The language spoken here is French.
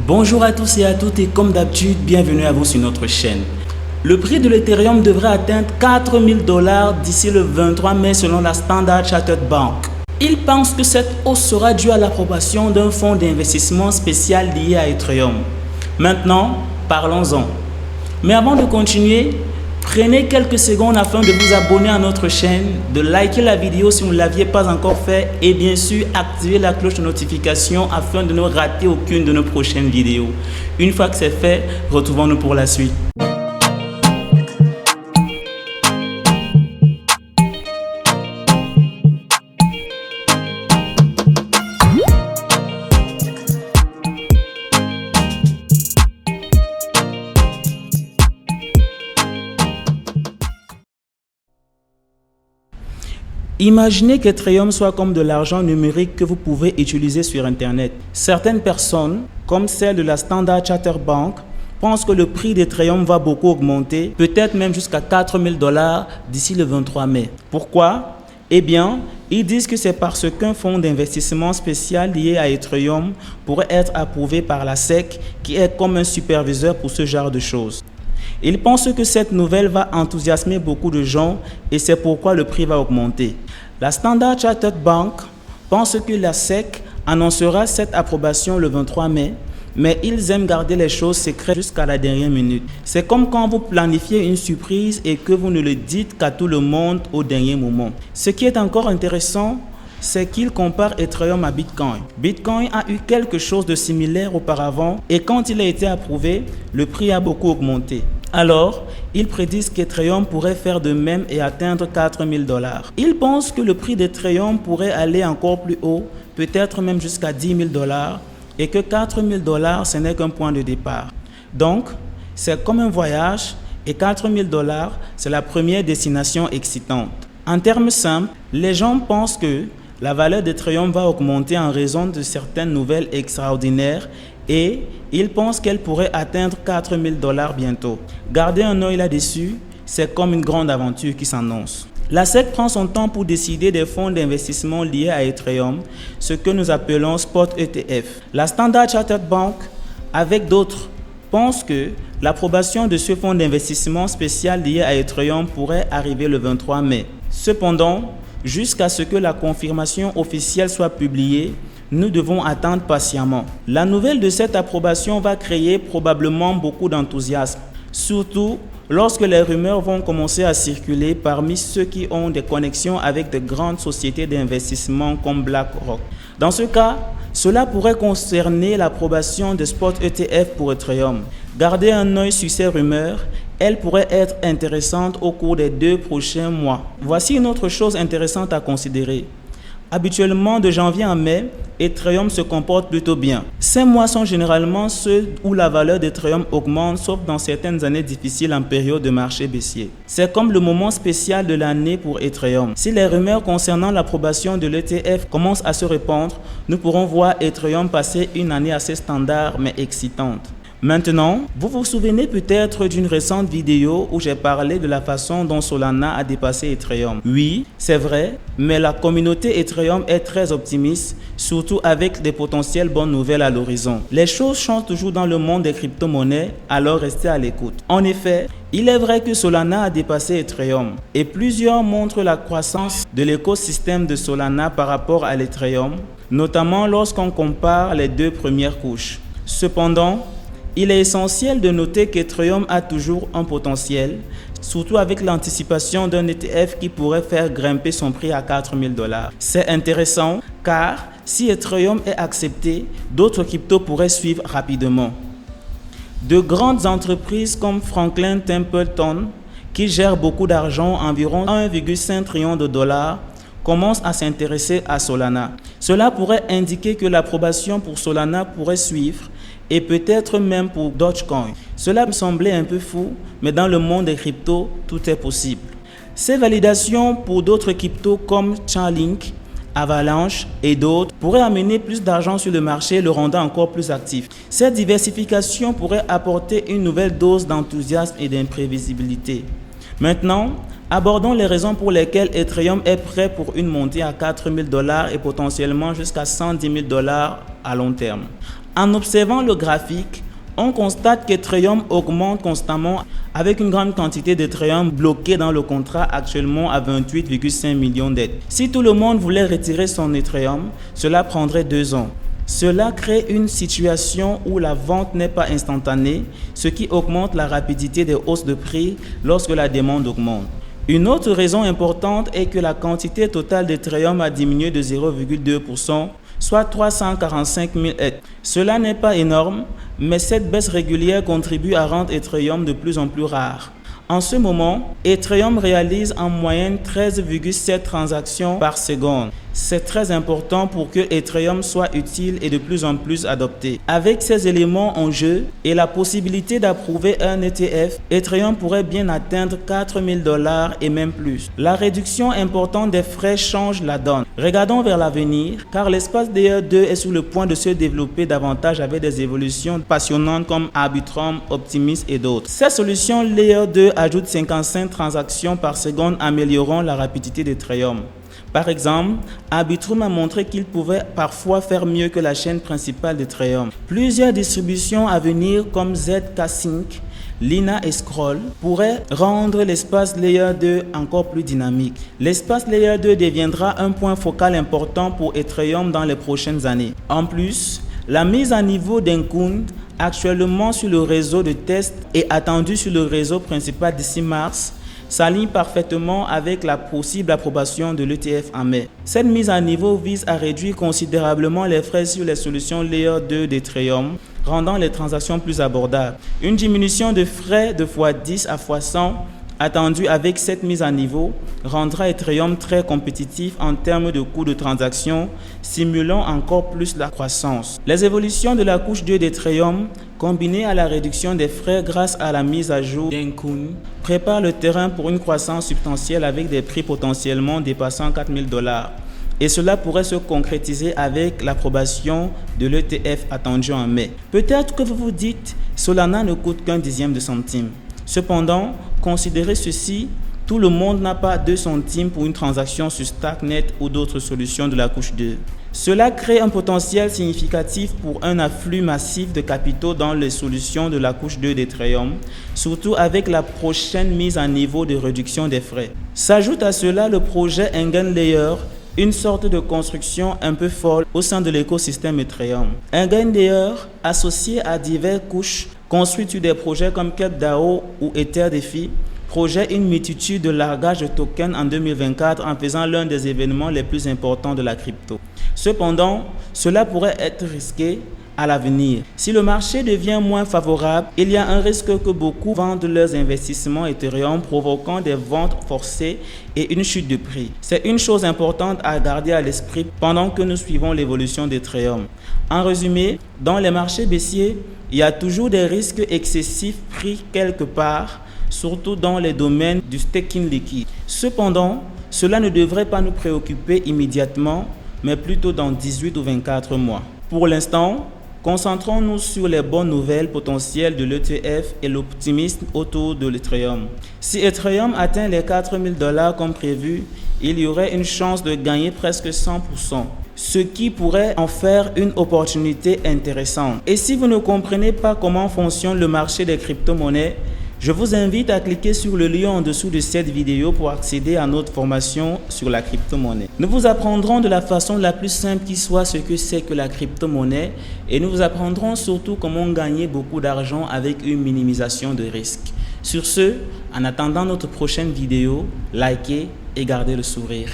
Bonjour à tous et à toutes et comme d'habitude, bienvenue à vous sur notre chaîne. Le prix de l'Ethereum devrait atteindre 4 000 $ d'ici le 23 mai selon la Standard Chartered Bank. Il pense que cette hausse sera due à l'approbation d'un fonds d'investissement spécial lié à Ethereum. Maintenant, parlons-en. Mais avant de continuer, prenez quelques secondes afin de vous abonner à notre chaîne, de liker la vidéo si vous ne l'aviez pas encore fait et bien sûr activer la cloche de notification afin de ne rater aucune de nos prochaines vidéos. Une fois que c'est fait, retrouvons-nous pour la suite. Imaginez qu'Ethereum soit comme de l'argent numérique que vous pouvez utiliser sur Internet. Certaines personnes, comme celle de la Standard Chartered Bank, pensent que le prix d'Ethereum va beaucoup augmenter, peut-être même jusqu'à 4 000 $ d'ici le 23 mai. Pourquoi? Eh bien, ils disent que c'est parce qu'un fonds d'investissement spécial lié à Ethereum pourrait être approuvé par la SEC, qui est comme un superviseur pour ce genre de choses. Ils pensent que cette nouvelle va enthousiasmer beaucoup de gens et c'est pourquoi le prix va augmenter. La Standard Chartered Bank pense que la SEC annoncera cette approbation le 23 mai, mais ils aiment garder les choses secrètes jusqu'à la dernière minute. C'est comme quand vous planifiez une surprise et que vous ne le dites qu'à tout le monde au dernier moment. Ce qui est encore intéressant, c'est qu'il compare Ethereum à Bitcoin. Bitcoin a eu quelque chose de similaire auparavant et quand il a été approuvé, le prix a beaucoup augmenté. Alors, ils prédisent qu'Ethereum pourrait faire de même et atteindre 4 000 $. Ils pensent que le prix d'Ethereum pourrait aller encore plus haut, peut-être même jusqu'à 10 000 $, et que 4 000 $, ce n'est qu'un point de départ. Donc, c'est comme un voyage et 4 000 $, c'est la première destination excitante. En termes simples, les gens pensent que la valeur d'Ethereum va augmenter en raison de certaines nouvelles extraordinaires et ils pensent qu'elle pourrait atteindre 4 000 $ bientôt. Gardez un œil là-dessus, c'est comme une grande aventure qui s'annonce. La SEC prend son temps pour décider des fonds d'investissement liés à Ethereum, ce que nous appelons Spot ETF. La Standard Chartered Bank, avec d'autres, pense que l'approbation de ce fonds d'investissement spécial lié à Ethereum pourrait arriver le 23 mai. Cependant, jusqu'à ce que la confirmation officielle soit publiée, nous devons attendre patiemment. La nouvelle de cette approbation va créer probablement beaucoup d'enthousiasme, surtout lorsque les rumeurs vont commencer à circuler parmi ceux qui ont des connexions avec de grandes sociétés d'investissement comme BlackRock. Dans ce cas, cela pourrait concerner l'approbation de Spot ETF pour Ethereum. Gardez un œil sur ces rumeurs. Elles pourraient être intéressantes au cours des 2 prochains mois. Voici une autre chose intéressante à considérer. Habituellement, de janvier à mai, Ethereum se comporte plutôt bien. Ces mois sont généralement ceux où la valeur d'Ethereum augmente, sauf dans certaines années difficiles en période de marché baissier. C'est comme le moment spécial de l'année pour Ethereum. Si les rumeurs concernant l'approbation de l'ETF commencent à se répandre, nous pourrons voir Ethereum passer une année assez standard mais excitante. Maintenant, vous vous souvenez peut-être d'une récente vidéo où j'ai parlé de la façon dont Solana a dépassé Ethereum. Oui, c'est vrai, mais la communauté Ethereum est très optimiste, surtout avec des potentielles bonnes nouvelles à l'horizon. Les choses changent toujours dans le monde des crypto-monnaies, alors restez à l'écoute. En effet, il est vrai que Solana a dépassé Ethereum et plusieurs montrent la croissance de l'écosystème de Solana par rapport à l'Ethereum, notamment lorsqu'on compare les 2 premières couches. Cependant, il est essentiel de noter qu'Ethereum a toujours un potentiel, surtout avec l'anticipation d'un ETF qui pourrait faire grimper son prix à 4 000 $. C'est intéressant car si Ethereum est accepté, d'autres cryptos pourraient suivre rapidement. De grandes entreprises comme Franklin Templeton, qui gèrent beaucoup d'argent, environ 1,5 trillion de $, commencent à s'intéresser à Solana. Cela pourrait indiquer que l'approbation pour Solana pourrait suivre et peut-être même pour Dogecoin. Cela me semblait un peu fou, mais dans le monde des cryptos, tout est possible. Ces validations pour d'autres cryptos comme Chainlink, Avalanche et d'autres pourraient amener plus d'argent sur le marché et le rendant encore plus actif. Cette diversification pourrait apporter une nouvelle dose d'enthousiasme et d'imprévisibilité. Maintenant, abordons les raisons pour lesquelles Ethereum est prêt pour une montée à 4 000 $ et potentiellement jusqu'à 110 000 $ à long terme. En observant le graphique, on constate qu'Ethereum augmente constamment avec une grande quantité d'Ethereum bloqué dans le contrat actuellement à 28,5 millions d'ETH. Si tout le monde voulait retirer son Ethereum, cela prendrait 2 ans. Cela crée une situation où la vente n'est pas instantanée, ce qui augmente la rapidité des hausses de prix lorsque la demande augmente. Une autre raison importante est que la quantité totale d'Ethereum a diminué de 0,2%, soit 345 000 ETH. Cela n'est pas énorme, mais cette baisse régulière contribue à rendre Ethereum de plus en plus rare. En ce moment, Ethereum réalise en moyenne 13,7 transactions par seconde. C'est très important pour que Ethereum soit utile et de plus en plus adopté. Avec ces éléments en jeu et la possibilité d'approuver un ETF, Ethereum pourrait bien atteindre 4 000 $ et même plus. La réduction importante des frais change la donne. Regardons vers l'avenir, car l'espace Layer 2 est sur le point de se développer davantage avec des évolutions passionnantes comme Arbitrum, Optimism et d'autres. Ces solutions Layer 2 ajoutent 55 transactions par seconde, améliorant la rapidité d'Ethereum. Par exemple, Arbitrum a montré qu'il pouvait parfois faire mieux que la chaîne principale d'Ethereum. Plusieurs distributions à venir comme ZK-Sync, Lina et Scroll pourraient rendre l'espace Layer 2 encore plus dynamique. L'espace Layer 2 deviendra un point focal important pour Ethereum dans les prochaines années. En plus, la mise à niveau d'Encund, actuellement sur le réseau de test et attendue sur le réseau principal d'ici mars, s'aligne parfaitement avec la possible approbation de l'ETF en mai. Cette mise à niveau vise à réduire considérablement les frais sur les solutions Layer 2 d'Ethereum, rendant les transactions plus abordables. Une diminution de frais de x10 à x100 attendue avec cette mise à niveau rendra Ethereum très compétitif en termes de coût de transaction, stimulant encore plus la croissance. Les évolutions de la couche 2 d'Ethereum, combinées à la réduction des frais grâce à la mise à jour d'Encund, préparent le terrain pour une croissance substantielle avec des prix potentiellement dépassant 4 000 $. Et cela pourrait se concrétiser avec l'approbation de l'ETF attendue en mai. Peut-être que vous vous dites, Solana ne coûte qu'un dixième de centime. Cependant, considérez ceci, tout le monde n'a pas 2 centimes pour une transaction sur Starknet ou d'autres solutions de la couche 2. Cela crée un potentiel significatif pour un afflux massif de capitaux dans les solutions de la couche 2 d'Ethereum, surtout avec la prochaine mise à niveau de réduction des frais. S'ajoute à cela le projet EigenLayer, une sorte de construction un peu folle au sein de l'écosystème Ethereum. EigenLayer, associé à diverses couches, construit sur des projets comme KEP-DAO ou EtherDeFi, projette une multitude de largage de tokens en 2024 en faisant l'un des événements les plus importants de la crypto. Cependant, cela pourrait être risqué à l'avenir. Si le marché devient moins favorable, il y a un risque que beaucoup vendent leurs investissements Ethereum, provoquant des ventes forcées et une chute de prix. C'est une chose importante à garder à l'esprit pendant que nous suivons l'évolution d'Ethereum. En résumé, dans les marchés baissiers, il y a toujours des risques excessifs pris quelque part, surtout dans les domaines du staking liquide. Cependant, cela ne devrait pas nous préoccuper immédiatement, mais plutôt dans 18 ou 24 mois. Pour l'instant, concentrons-nous sur les bonnes nouvelles potentielles de l'ETF et l'optimisme autour de l'Ethereum. Si Ethereum atteint les 4 000 $ comme prévu, il y aurait une chance de gagner presque 100%, ce qui pourrait en faire une opportunité intéressante. Et si vous ne comprenez pas comment fonctionne le marché des crypto-monnaies, je vous invite à cliquer sur le lien en dessous de cette vidéo pour accéder à notre formation sur la crypto-monnaie. Nous vous apprendrons de la façon la plus simple qui soit ce que c'est que la crypto-monnaie et nous vous apprendrons surtout comment gagner beaucoup d'argent avec une minimisation de risques. Sur ce, en attendant notre prochaine vidéo, likez et gardez le sourire.